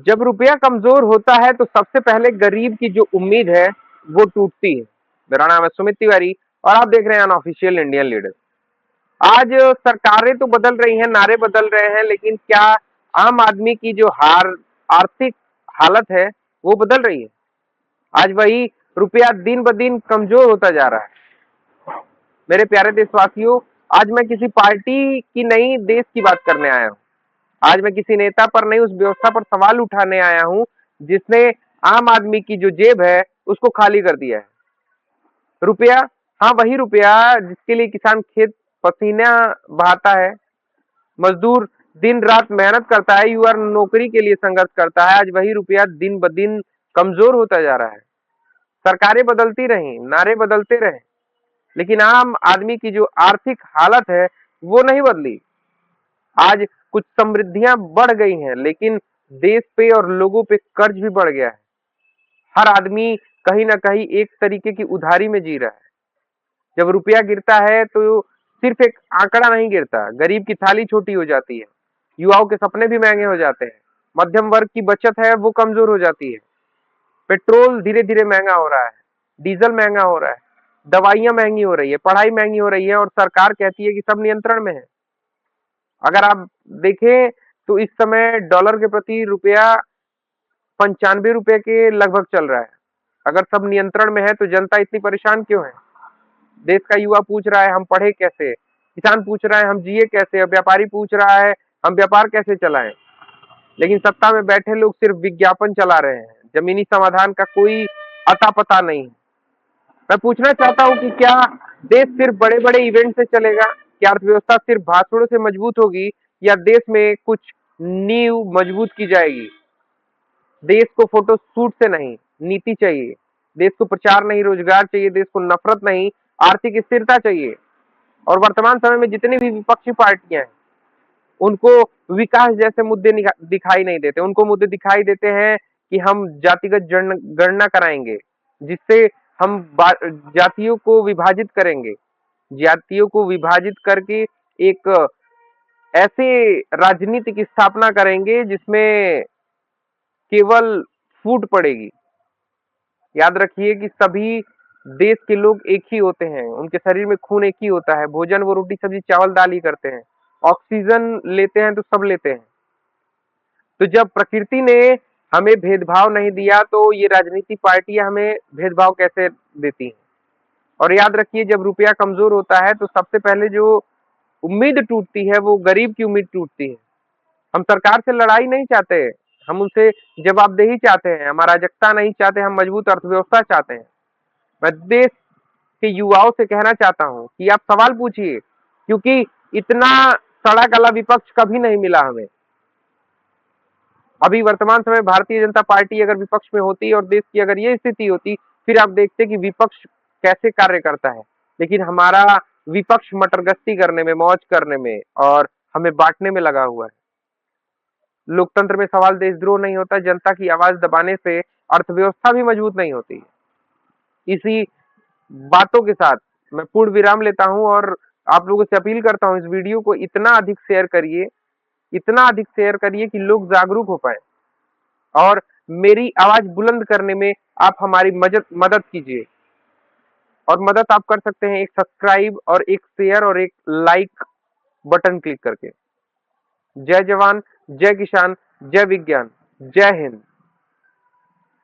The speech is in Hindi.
जब रुपया कमजोर होता है तो सबसे पहले गरीब की जो उम्मीद है वो टूटती है। मेरा नाम है सुमित तिवारी और आप देख रहे हैं अनऑफिशियल इंडियन लीडर। आज सरकारें तो बदल रही हैं, नारे बदल रहे हैं, लेकिन क्या आम आदमी की जो आर्थिक हालत है वो बदल रही है? आज वही रुपया दिन ब दिन कमजोर होता जा रहा है। मेरे प्यारे देशवासियों, आज मैं किसी पार्टी की नहीं, देश की बात करने आया हूँ। आज मैं किसी नेता पर नहीं, उस व्यवस्था पर सवाल उठाने आया हूँ जिसने आम आदमी की जो जेब है उसको खाली कर दिया है। रुपया, हाँ वही रुपया जिसके लिए किसान खेत पसीना बहाता है, मजदूर दिन रात मेहनत करता है, युवा नौकरी के लिए संघर्ष करता है। आज वही रुपया दिन ब दिन कमजोर होता जा रहा है। सरकारें बदलती रही, नारे बदलते रहे, लेकिन आम आदमी की जो आर्थिक हालत है वो नहीं बदली। आज कुछ समृद्धियां बढ़ गई हैं, लेकिन देश पे और लोगों पे कर्ज भी बढ़ गया है। हर आदमी कहीं ना कहीं एक तरीके की उधारी में जी रहा है। जब रुपया गिरता है तो सिर्फ एक आंकड़ा नहीं गिरता, गरीब की थाली छोटी हो जाती है, युवाओं के सपने भी महंगे हो जाते हैं, मध्यम वर्ग की बचत है वो कमजोर हो जाती है। पेट्रोल धीरे धीरे महंगा हो रहा है, डीजल महंगा हो रहा है, दवाइयां महंगी हो रही है, पढ़ाई महंगी हो रही है और सरकार कहती है कि सब नियंत्रण में है। अगर आप देखें तो इस समय डॉलर के प्रति रुपया 95 रुपए के लगभग चल रहा है। अगर सब नियंत्रण में है तो जनता इतनी परेशान क्यों है? देश का युवा पूछ रहा है हम पढ़े कैसे, किसान पूछ रहा है हम जिए कैसे, और व्यापारी पूछ रहा है हम व्यापार कैसे चलाएं। लेकिन सत्ता में बैठे लोग सिर्फ विज्ञापन चला रहे हैं, जमीनी समाधान का कोई अता पता नहीं। मैं पूछना चाहता हूं कि क्या देश सिर्फ बड़े बड़े इवेंट से चलेगा? क्या अर्थव्यवस्था सिर्फ भाषणों से मजबूत होगी, या देश में कुछ नींव मजबूत की जाएगी? देश को फोटो शूट से नहीं, नीति चाहिए। देश को प्रचार नहीं, रोजगार चाहिए। देश को नफरत नहीं, आर्थिक स्थिरता चाहिए। और वर्तमान समय में जितनी भी विपक्षी पार्टियां हैं उनको विकास जैसे मुद्दे दिखाई नहीं देते। उनको मुद्दे दिखाई देते हैं कि हम जातिगत गणना कराएंगे, जिससे हम जातियों को विभाजित करेंगे, जातियों को विभाजित करके एक ऐसे राजनीति की स्थापना करेंगे जिसमें केवल फूट पड़ेगी। याद रखिए कि सभी देश के लोग एक ही होते हैं, उनके शरीर में खून एक ही होता है, भोजन वो रोटी सब्जी चावल दाल ही करते हैं, ऑक्सीजन लेते हैं तो सब लेते हैं। तो जब प्रकृति ने हमें भेदभाव नहीं दिया तो ये राजनीतिक पार्टियां हमें भेदभाव कैसे देती हैं? और याद रखिए, जब रुपया कमजोर होता है तो सबसे पहले जो उम्मीद टूटती है वो गरीब की उम्मीद टूटती है। हम सरकार से लड़ाई नहीं चाहते, हम उनसे जवाबदेही चाहते हैं, हम अराजकता नहीं चाहते, हम मजबूत अर्थव्यवस्था चाहते हैं। मैं देश के युवाओं से कहना चाहता हूं कि आप सवाल पूछिए, क्योंकि इतना सड़ा गला विपक्ष कभी नहीं मिला हमें। अभी वर्तमान समय भारतीय जनता पार्टी अगर विपक्ष में होती और देश की अगर ये स्थिति होती, फिर आप देखते कि विपक्ष कैसे कार्य करता है। लेकिन हमारा विपक्ष मटरगश्ती करने में, मौज करने में और हमें बांटने में लगा हुआ है। लोकतंत्र में सवाल देशद्रोह नहीं होता, जनता की आवाज दबाने से अर्थव्यवस्था भी मजबूत नहीं होती। इसी बातों के साथ मैं पूर्ण विराम लेता हूं और आप लोगों से अपील करता हूं, इस वीडियो को इतना अधिक शेयर करिए, इतना अधिक शेयर करिए कि लोग जागरूक हो पाए और मेरी आवाज बुलंद करने में आप हमारी मदद कीजिए। और मदद आप कर सकते हैं एक सब्सक्राइब और एक शेयर और एक लाइक बटन क्लिक करके। जय जवान, जय किसान, जय विज्ञान, जय हिंद।